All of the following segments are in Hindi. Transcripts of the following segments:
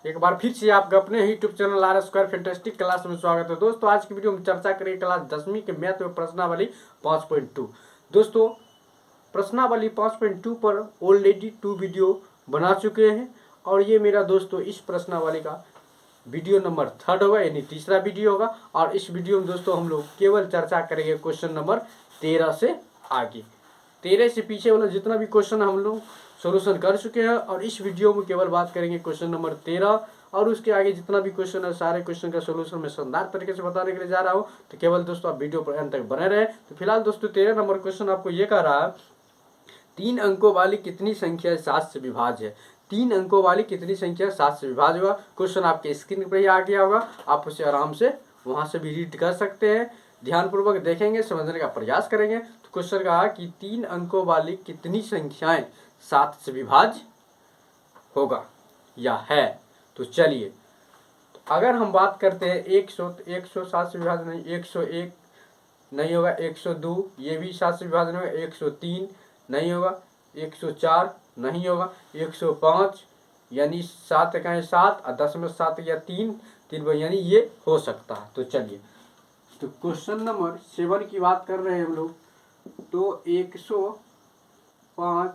एक बार फिर से आपका अपने ही YouTube channel R square fantastic class में स्वागत है। दोस्तों आज की वीडियो में चर्चा करेंगे क्लास 10वीं के मैथ में प्रश्नावली 5.2। दोस्तों प्रश्नावली 5.2 पर ऑलरेडी 2 वीडियो बना चुके हैं और ये मेरा दोस्तों इस प्रश्नावली का वीडियो नंबर 3 होगा, यानी तीसरा वीडियो होगा। और इस वीडियो में दोस्तों हम लोग केवल चर्चा करेंगे क्वेश्चन नंबर 13 से आगे। 13 से पीछे वाला जितना भी क्वेश्चन हम लोग सोल्यूशन कर चुके हैं और इस वीडियो में केवल बात करेंगे क्वेश्चन नंबर 13 और उसके आगे जितना भी क्वेश्चन है सारे क्वेश्चन का सोल्यूशन मैं शानदार तरीके से बताने के लिए जा रहा हूँ। तो केवल दोस्तों आप वीडियो पर अंत तक बने रहे। तो फिलहाल दोस्तों 13 नंबर क्वेश्चन आपको ये कह रहा है 3 अंकों वाली कितनी संख्या 7 से विभाज्य है। 3 अंकों वाली कितनी संख्या 7 से विभाज्य होगा। क्वेश्चन आपके स्क्रीन पर ही आ गया होगा, आप उसे आराम से वहां से भी रीड कर सकते हैं। ध्यानपूर्वक देखेंगे, समझने का प्रयास करेंगे। तो क्वेश्चन कहा कि 3 अंकों वाली कितनी संख्याएं 7 से विभाज्य होगा या है। तो चलिए, तो अगर हम बात करते हैं 100 तो 100 7 से विभाज्य नहीं, 101 नहीं होगा, 102 ये भी 7 से विभाजन होगा, 103 नहीं होगा, 104 नहीं होगा, 105 यानी 7 का 7 और 10 में 7 या 3 यानी ये हो सकता है। तो चलिए, तो क्वेश्चन नंबर 7 की बात कर रहे हैं हम लोग। तो 105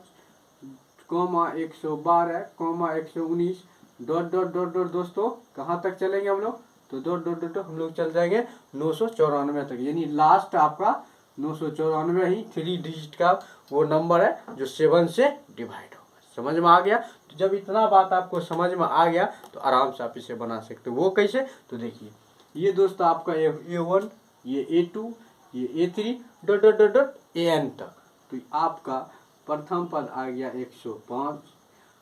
112 119 डॉट डॉट डॉट डॉट दोस्तों कहाँ तक चलेंगे हम लोग। तो डॉट डॉट डॉट हम लोग चल जाएंगे 994 तक, यानी लास्ट आपका 994 ही 3 डिजिट का वो नंबर है जो 7 से डिवाइड होगा। समझ में आ गया। तो जब इतना बात आपको समझ में आ गया तो आराम से आप इसे बना सकते हो। वो कैसे, तो देखिए ये दोस्तों आपका A1 ये A2 ये A3 dot dot dot dot AN तक। तो आपका प्रथम पद आ गया 105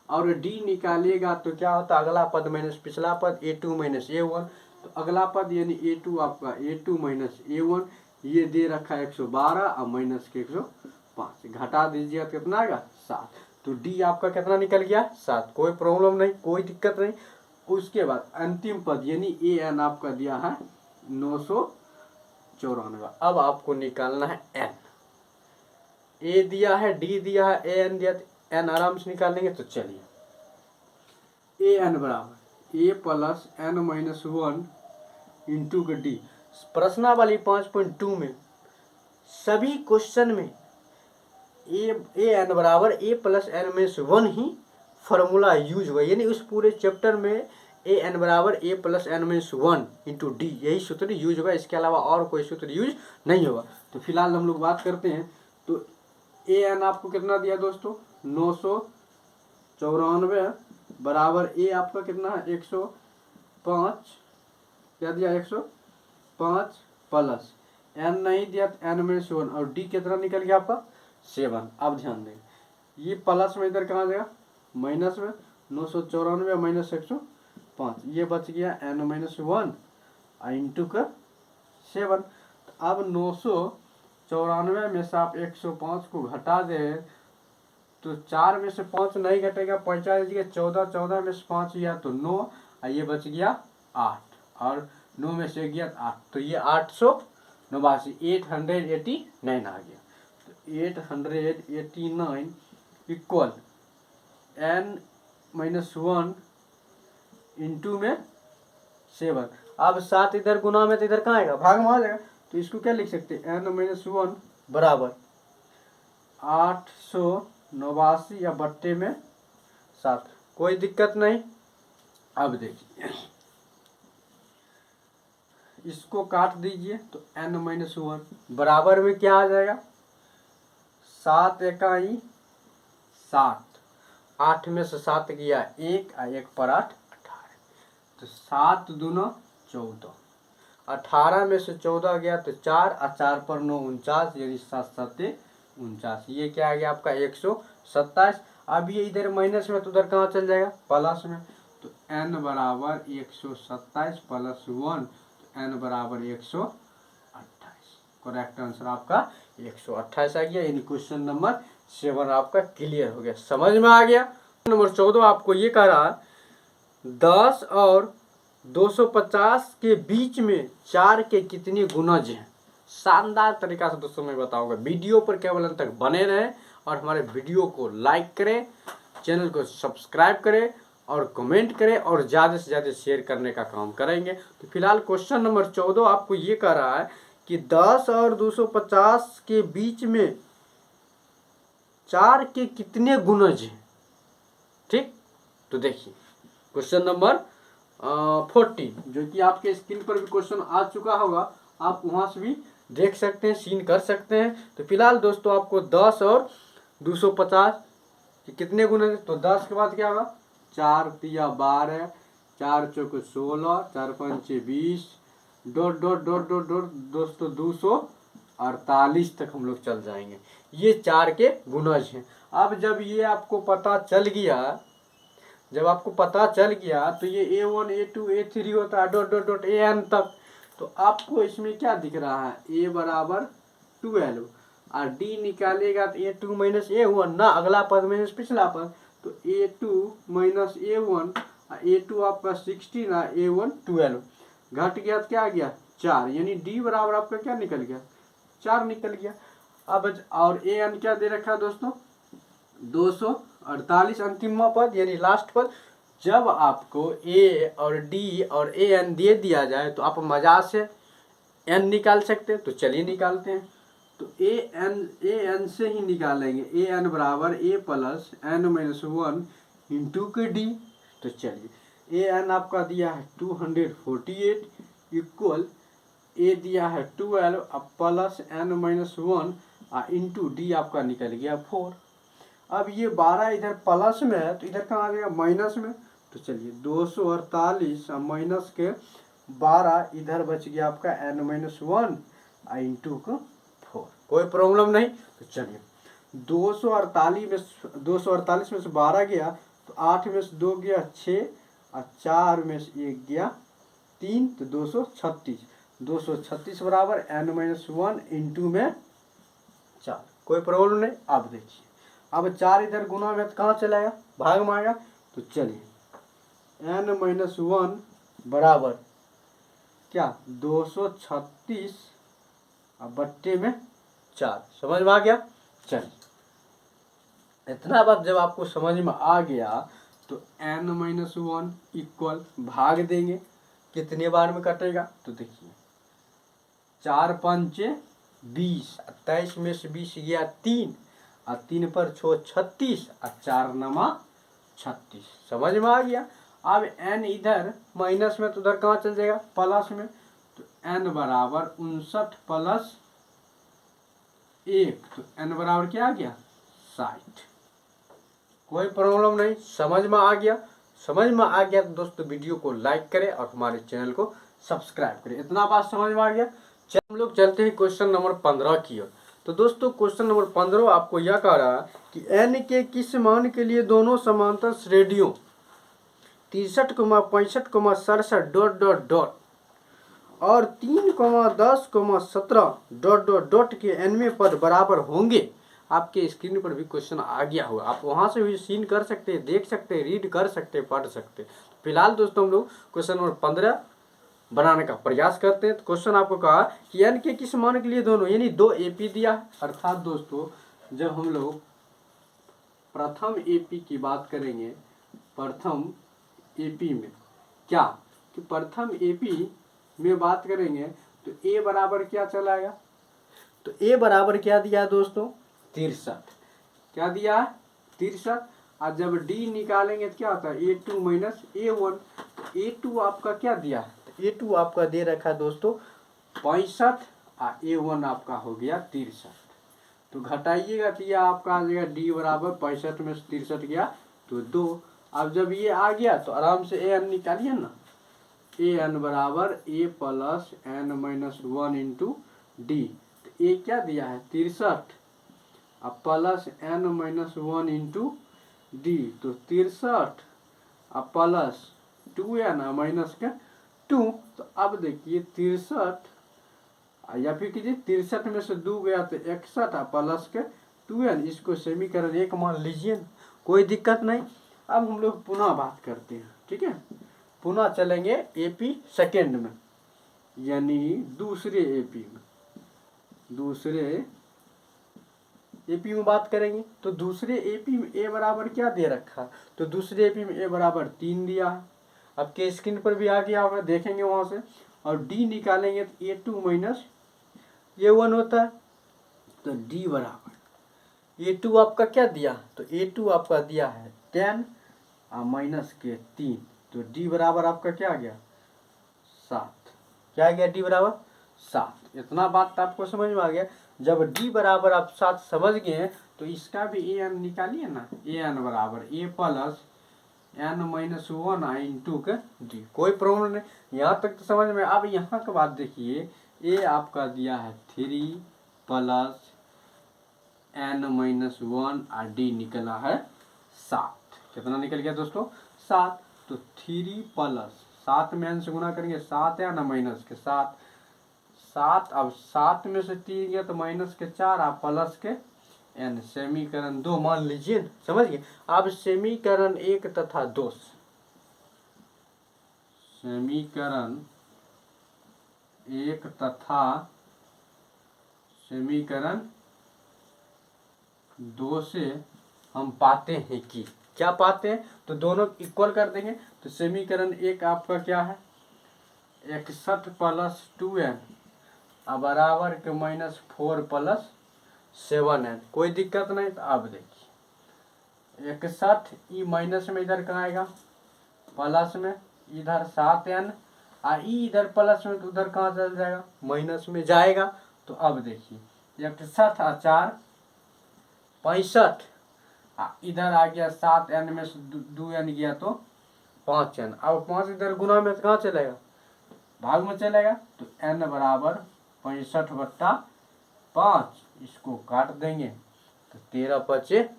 और D निकालिएगा तो क्या होता है, अगला पद माइनस पिछला पद A2 माइनस A1। तो अगला पद यानी A2 आपका A2 माइनस A1 ये दे रखा है 112 और माइनस के 105 घटा दीजिएगा तो कितना आएगा 7। तो D आपका कितना निकल गया 7, कोई प्रॉब्लम नहीं, कोई दिक्कत नहीं। उसके बाद अंतिम पद यानी AN आपका दिया है 994। अब आपको निकालना है N। A दिया है, D दिया है, AN दिया, N आराम से निकालेंगे। तो चलिए AN बराबर A plus N minus 1 into के D। प्रश्नावली 5.2 में सभी क्वेश्चन में AN बराबर A plus N minus 1 he formula use हुआ, यानी उस पूरे चैप्टर में AN बराबर A plus N minus 1 into D यही सूत्र यूज होगा, इसके अलावा और कोई सूत्र यूज नहीं होगा। तो फिलहाल हम लोग बात करते हैं। तो AN आपको कितना दिया दोस्तों 994 बराबर A आपका कितना है 105, क्या दिया 105 प्लस N नहीं दिया तो N माइनस 1 और D कितना निकल गया आपका 7। अब ध्यान दें ये प्लस में इधर कहाँ जाएगा माइनस में 994 माइनस 105 ये बच गया N माइनस 1 इंटू का 7। अब 994 में से आप 105 को घटा दें तो 4 में से 5 नहीं घटेगा, 45 गया 14, 14 में से 5 गया तो 9 और ये बच गया 8 और 9 में से गया 8, तो ये 889 889 आ गया। तो 889 इक्वल N माइनस 1 इंटू में 7। अब 7 इधर गुना में तो इधर कहाँ आएगा भाग में आ जाएगा। तो इसको क्या लिख सकते हैं N माइनस 1 बराबर 889 या बट्टे में 7, कोई दिक्कत नहीं। अब देखिए इसको काट दीजिए तो N माइनस 1 बराबर में क्या आ जाएगा 7 इकाई 7, 8 में से 7 गया 1 और 1 पर 8 18, तो 7 दूना 14, 18 में से 14 गया तो 4 और 4 पर 9 49, यानी 7 7 49, ये क्या आ गया आपका 127। अब ये इधर माइनस में तो उधर कहाँ चल जाएगा प्लस में। तो N बराबर 127 प्लस 1 तो N बराबर 128। करेक्ट आंसर आपका 128 आ गया, यानी क्वेश्चन नंबर 7 आपका क्लियर हो गया, समझ में आ गया। नंबर 14 आपको ये कह रहा है 10 और 250 के बीच में 4 के कितने गुणज हैं। शानदार तरीका से दोस्तों मैं बताऊंगा, वीडियो पर केवल अंत तक बने रहें और हमारे वीडियो को लाइक करें, चैनल को सब्सक्राइब करें और कमेंट करें और ज़्यादा से ज़्यादा शेयर करने का काम करेंगे। तो फिलहाल क्वेश्चन नंबर 14 आपको ये कह रहा है कि 10 और 250 के बीच में 4 के कितने गुणज हैं। ठीक, तो देखिए क्वेश्चन नंबर 14 जो कि आपके स्क्रीन पर भी क्वेश्चन आ चुका होगा, आप वहां से भी देख सकते हैं, सीन कर सकते हैं। तो फिलहाल दोस्तों आपको 10 और 250 के कितने गुणज, तो 10 के बाद क्या होगा, 4 तिया 12, 4 चौक 16, 4 पंचे 20, dot dot dot dot dot दोस्तों 248 तक हम लोग चल जाएंगे। ये 4 के गुणज हैं। अब जब ये आपको पता चल गया, तो ये A1 A2 A3 होता है डॉट डॉट डॉट AN तक। तो आपको इसमें क्या दिख रहा है, A बराबर 12 और D निकालेगा तो A2 माइनस A1 ना, अगला पद माइनस पिछला पद, तो A2 माइनस A1, A2 आपका 16 और A1 12, घट गया तो क्या आ गया 4, यानी D बराबर आपका क्या निकल गया 4 निकल गया। अब और AN क्या दे रखा है दोस्तों 248 अंतिम पद यानी लास्ट पद। जब आपको A और D और AN दे दिया जाए तो आप मजा से N निकाल सकते हैं, तो चलिए निकालते हैं। तो AN से ही निकालेंगे, AN बराबर A plus N minus 1 into के D। तो चलिए AN आपका दिया है 248 इक्वल A दिया है 12 plus N minus 1 into D आपका निकल गया 4। अब ये 12 इधर प्लस में है तो इधर कहाँ आ जाएगा माइनस में। तो चलिए 248 माइनस के 12 इधर बच गया आपका N माइनस 1 इंटू को 4, कोई प्रॉब्लम नहीं। तो चलिए 248 में से 12 गया तो 8 में से 2 गया 6 और 4 में से 1 गया 3, तो 236 बराबर N माइनस 1 इंटू में 4, कोई प्रॉब्लम नहीं। आप देखिए अब 4 इधर गुना में तो कहाँ चलाएगा, भाग में आएगा। तो चलिए N माइनस 1 बराबर क्या 236 बट्टे में 4, समझ में आ गया। चलिए इतना बात जब आपको समझ में आ गया तो N माइनस 1 इक्वल भाग देंगे, कितने बार में कटेगा, तो देखिए 4 पंचे 20, 23 में से 20 गया 3 और 3 पर 6 36 और 4 नमा 36, समझ में आ गया। अब N इधर माइनस में तो उधर कहाँ चल जाएगा प्लस में, तो N बराबर 59 प्लस 1, तो N बराबर क्या आ गया 60, कोई प्रॉब्लम नहीं, समझ में आ गया। तो दोस्तों वीडियो को लाइक करें और हमारे चैनल को सब्सक्राइब करें। इतना बात समझ में आ गया। चलिए हम लोग चलते हैं क्वेश्चन नंबर 15 की ओर। तो दोस्तों क्वेश्चन नंबर 15 आपको यह कह रहा है कि N के किस मान के लिए दोनों समांतर श्रेणियों 63, 65, 67 डॉट डॉट डॉट और 3, 10, 17 डॉट डॉट डॉट के nवें पद बराबर होंगे। आपके स्क्रीन पर भी क्वेश्चन आ गया होगा, आप वहां से भी सीन कर सकते हैं, देख सकते हैं, रीड कर सकते हैं, पढ़ सकते हैं। फिलहाल दोस्तों हम लोग क्वेश्चन नंबर 15 बनाने का प्रयास करते हैं। तो क्वेश्चन आपको कहा कि n के किस मान के लिए दोनों यानी 2 AP दिया है। अर्थात दोस्तों जब हम लोग प्रथम AP की बात करेंगे, प्रथम AP में क्या कि प्रथम AP में बात करेंगे तो A बराबर क्या चलाएगा, तो A बराबर क्या दिया है दोस्तों 63, क्या दिया है 63। और जब D निकालेंगे तो क्या होता है A2 माइनस A1, A2 आपका क्या दिया है, A2 आपका दे रखा है दोस्तों 65 और A1 आपका हो गया 63। तो घटाइएगा तो यह आपका आ जाएगा D बराबर 65 में से 63 गया तो 2। अब जब ये आ गया तो आराम से AN निकालिए ना, AN बराबर A plus N minus 1 into D। तो A क्या दिया है 63 अब plus N minus 1 into D, तो 63 अब प्लस 2N माइनस के 2। तो अब देखिए 63 या फिर कीजिए 63 में से 2 गया तो 61 प्लस के 2N, इसको समीकरण 1 मान लीजिए, कोई दिक्कत नहीं। अब हम लोग पुनः बात करते हैं, ठीक है, पुनः चलेंगे AP सेकेंड में यानी दूसरे AP में, दूसरे एपी में बात करेंगे तो दूसरे एपी में ए बराबर क्या दे रखा है, तो दूसरे एपी में ए बराबर 3 दिया है। अब के स्क्रीन पर भी आ गया होगा, देखेंगे वहाँ से। और डी निकालेंगे तो A2 माइनस A1 होता है। तो डी बराबर A2 आपका क्या दिया, तो A2 आपका दिया है 10 और माइनस के 3, तो डी बराबर आपका क्या आ गया 7। क्या आ गया डी बराबर 7। इतना बात तो आपको समझ में आ गया। जब डी बराबर आप 7 समझ गए तो इसका भी ए एन निकालिए ना। ए एन बराबर ए प्लस एन माइनस 1 इंटू के डी, कोई प्रॉब्लम नहीं, यहाँ तक तो समझ में। अब यहाँ के बाद देखिए ए आपका दिया है 3 प्लस एन माइनस 1 और डी निकला है 7। कितना निकल गया दोस्तों 7। तो 3 प्लस 7 में एन से गुना करेंगे 7 या ना माइनस के 7, 7 अब 7 में से 3 गया तो माइनस के 4 आप प्लस के एन। समीकरण 2 मान लीजिए, समझ गए। अब समीकरण 1 तथा 2, समीकरण 1 तथा समीकरण 2 से हम पाते हैं कि क्या पाते हैं, तो दोनों इक्वल कर देंगे। तो समीकरण 1 आपका क्या है 61 प्लस 2n बराबर के माइनस 4 प्लस 7n, कोई दिक्कत नहीं। तो अब देखिए 61 ई माइनस में इधर कहाँ आएगा प्लस में, इधर 7n और ई इधर प्लस में, तो उधर कहाँ चल जाएगा माइनस में जाएगा। तो अब देखिए 61 और 4 65, इधर आ गया 7n में से 2n गया तो 5n। अब 5 इधर गुना में तो कहाँ चलेगा भाग में चलेगा। तो n बराबर 65/5, इसको काट देंगे तो 13 पचे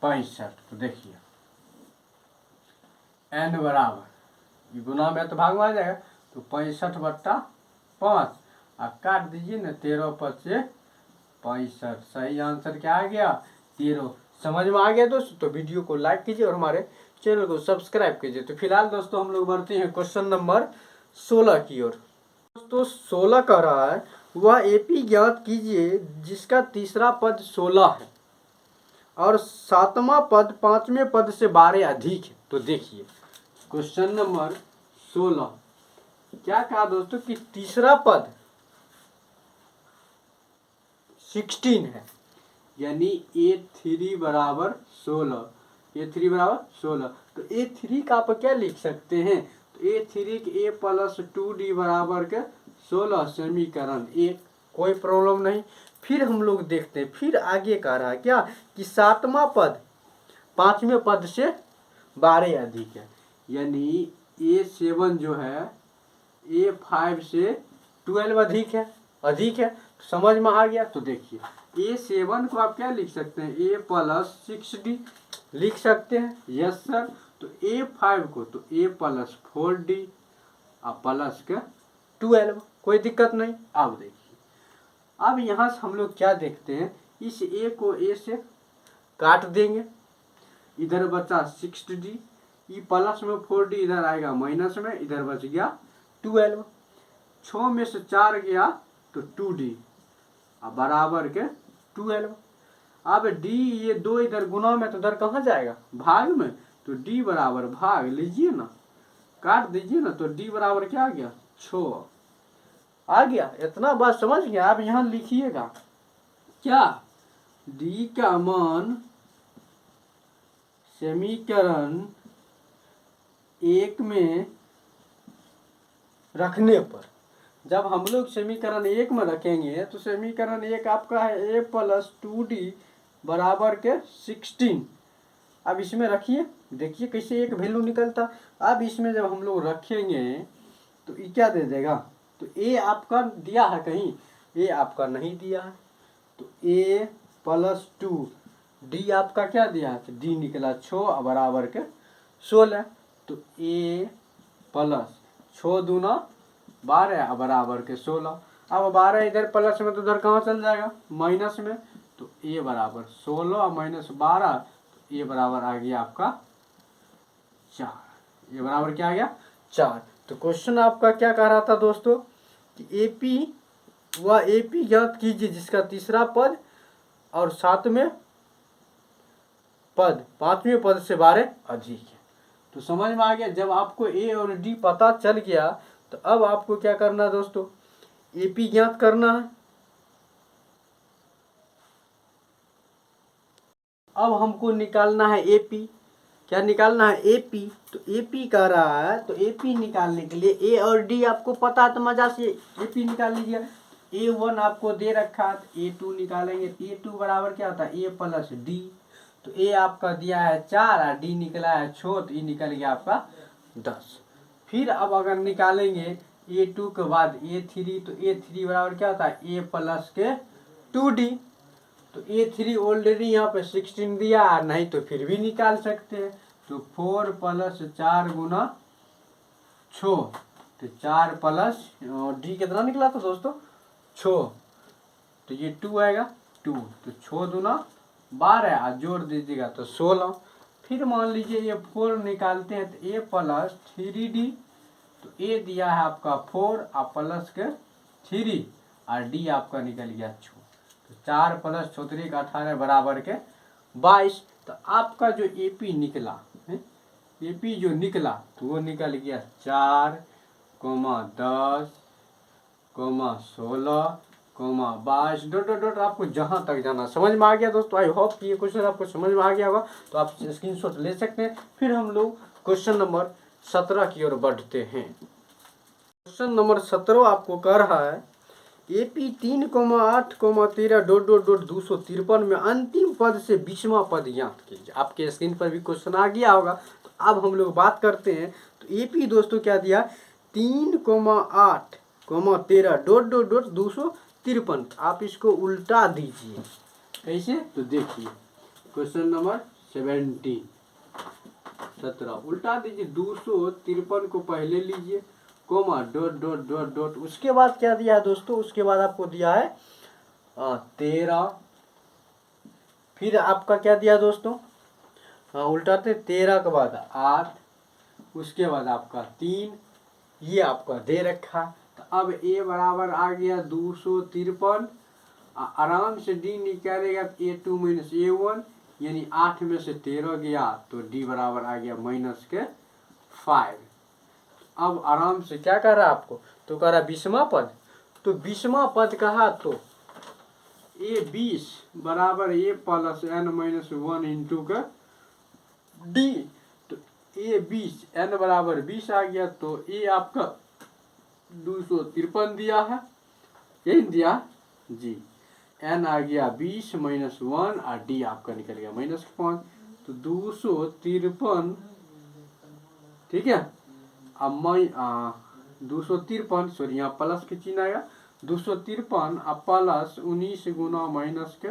65। तो देखिए n बराबर गुना में तो भाग में आ जाएगा, तो 65/5 और काट दीजिए ना 13 पचे 65। सही आंसर क्या आ गया 13। समझ में आ गया दोस्तों, तो वीडियो को लाइक कीजिए और हमारे चैनल को सब्सक्राइब कीजिए। तो फिलहाल दोस्तों हम लोग बढ़ते हैं क्वेश्चन नंबर 16 की ओर। दोस्तों 16 कह रहा है वह एपी ज्ञात कीजिए जिसका तीसरा पद 16 है और 7वां पद 5वें पद से 12 अधिक है। तो देखिए क्वेश्चन नंबर 16 क्या कहा दोस्तों कि तीसरा पद 16 है, यानी A3 बराबर 16, A3 बराबर 16। तो A3 का आप क्या लिख सकते हैं, तो A3 के A प्लस 2D बराबर के 16 समीकरण 1, कोई प्रॉब्लम नहीं। फिर हम लोग देखते हैं, फिर आगे कह रहा है क्या कि 7वां पद 5वें पद से 12 अधिक है, यानी A7 जो है A5 से 12 अधिक है, अधिक है। तो समझ में आ गया। तो देखिए A7 को आप क्या लिख सकते हैं A प्लस 6D लिख सकते हैं, यस सर। तो A5 को तो A प्लस 4D और प्लस के 12, कोई दिक्कत नहीं। अब देखिए अब यहाँ से हम लोग क्या देखते हैं, इस A को A से काट देंगे, इधर बचा 6D, ई प्लस में 4D इधर आएगा माइनस में, इधर बच गया 12। 6 में से 4 गया तो 2D बराबर के 12। अब D ये 2 इधर गुना में तो इधर कहाँ जाएगा भाग में, तो D बराबर भाग लीजिए ना, काट दीजिए ना, तो D बराबर क्या आ गया 6 आ गया। इतना बात समझ गया। आप यहाँ लिखिएगा क्या D का मान समीकरण 1 में रखने पर, जब हम लोग समीकरण 1 में रखेंगे तो समीकरण 1 आपका है A प्लस 2D बराबर के 16। अब इसमें रखिए, देखिए कैसे एक वैल्यू निकलता। अब इसमें जब हम लोग रखेंगे तो ये क्या दे देगा, तो A आपका दिया है कहीं, A आपका नहीं दिया है, तो A प्लस 2D आपका क्या दिया है, तो D निकला 6 बराबर के 16। तो A प्लस 6 दूना 12 बराबर के 16। अब 12 इधर प्लस में तो उधर कहाँ चल जाएगा माइनस में, तो A बराबर 16 माइनस 12, तो A बराबर आ गया आपका 4। A बराबर क्या आ गया 4। तो क्वेश्चन आपका क्या कह रहा था दोस्तों कि AP ज्ञात कीजिए जिसका तीसरा पद और 7वें पद 5वें पद से 12 अधिक है। तो समझ में आ गया। जब आपको ए और डी पता चल गया तो अब आपको क्या करना है दोस्तों, एपी ज्ञात करना है। अब हमको निकालना है एपी। क्या निकालना है, एपी। तो एपी कह रहा है, तो एपी निकालने के लिए ए और डी आपको पता है तो मजा से एपी निकाल लीजिए। A1 आपको दे रखा है तो A2 निकालेंगे। A2 बराबर क्या होता है, A प्लस डी। तो A आपका दिया है 4 और डी निकला है 6, तो ये निकल गया आपका 10। फिर अब अगर निकालेंगे A2 के बाद A3, तो A3 बराबर क्या होता है, A प्लस के 2D। तो A3 ऑलरेडी यहाँ पे 16 दिया, नहीं तो फिर भी निकाल सकते हैं। तो 4 प्लस 4 गुना 6, तो 4 प्लस डी कितना निकला था दोस्तों, 6। तो ये 2 आएगा, 2। तो 6 दूना 12, जोड़ दीजिएगा तो 16। फिर मान लीजिए ये 4 निकालते हैं तो A प्लस 3D। तो A दिया है आपका 4 और प्लस के 3 और डी आपका निकल गया 6। तो 4 प्लस 6 का 18 बराबर के 22। तो आपका जो एपी निकला है, एपी जो निकला तो वो निकल गया 4, 10, 16, 22 डॉट डॉट डॉट। आपको जहां तक जाना समझ में आ गया दोस्तों। आई होप कि ये क्वेश्चन आपको समझ में आ गया होगा। तो आप स्क्रीनशॉट ले सकते हैं। फिर हम लोग क्वेश्चन नंबर 17 की ओर बढ़ते हैं। क्वेश्चन नंबर 17 आपको कह रहा है एपी 3,8,13 डॉट डॉट डॉट 253 में अंतिम पद से 20वां पद ज्ञात कीजिए। आपके स्क्रीन पर भी क्वेश्चन आ गया होगा। तो अब हम लोग बात करते हैं। तो एपी दोस्तों क्या दिया, 3,8,13 डॉट डॉट डॉट 253। आप इसको उल्टा दीजिए। कैसे, तो देखिए क्वेश्चन नंबर 17 उल्टा दीजिए। 253 को पहले लीजिए, comma dot dot dot dot. उसके बाद क्या दिया है दोस्तों, उसके बाद आपको दिया है 13। फिर आपका क्या दिया दोस्तों, उल्टाते 13 के बाद 8, उसके बाद आपका 3, ये आपका दे रखा। तो अब ए बराबर आ गया 253। आराम से डी निकालेगा तो A2 माइनस A1, यानी 8 में से 13 गया तो डी बराबर आ गया माइनस के 5। अब आराम से क्या कर रहा है आपको, तो कह रहा 20वां पद। तो 20वां पद कहा तो A20 बराबर A plus n minus 1 into का डी। तो A20 n बराबर 20 आ गया। तो A आपका 253 दिया है, यही दिया जी। n आ गया 20 माइनस 1 और डी आपका निकल गया माइनस 5। तो 253, ठीक है। अब मैं 253, सॉरी यहाँ प्लस के चिन्ह आएगा। 253 अब प्लस 19 गुना माइनस के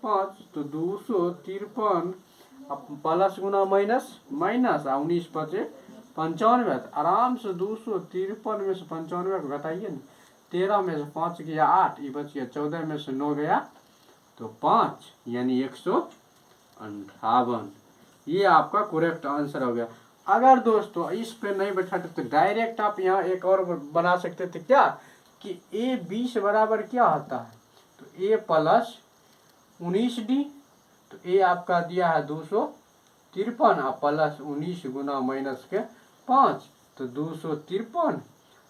5। तो 253 अब प्लस गुना माइनस माइनस 19 बचे 95। आराम से 253 में से 95 को घटाइए ना। 13 में से 5 गया 8, ये बच गया 14 में से 9 गया तो 5, यानी 158। ये आपका करेक्ट आंसर हो गया। अगर दोस्तों इस पे नहीं बैठाते तो डायरेक्ट आप यहाँ एक और बना सकते थे, क्या कि A20 बराबर क्या होता है, तो A प्लस 19D। तो A आपका दिया है 253 और प्लस 19 गुना माइनस के 5। तो 253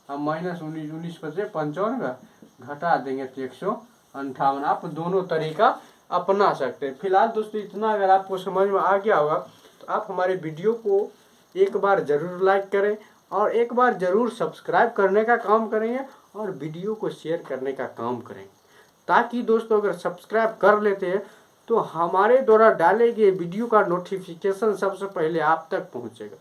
अब माइनस 19 पर से 95 घटा देंगे तो 158। आप दोनों तरीका अपना सकते हैं। फिलहाल दोस्तों इतना अगर आपको समझ में आ गया होगा तो आप हमारे वीडियो को एक बार ज़रूर लाइक करें और एक बार ज़रूर सब्सक्राइब करने का काम करेंगे और वीडियो को शेयर करने का काम करेंगे, ताकि दोस्तों अगर सब्सक्राइब कर लेते हैं तो हमारे द्वारा डाले गए वीडियो का नोटिफिकेशन सबसे पहले आप तक पहुंचेगा।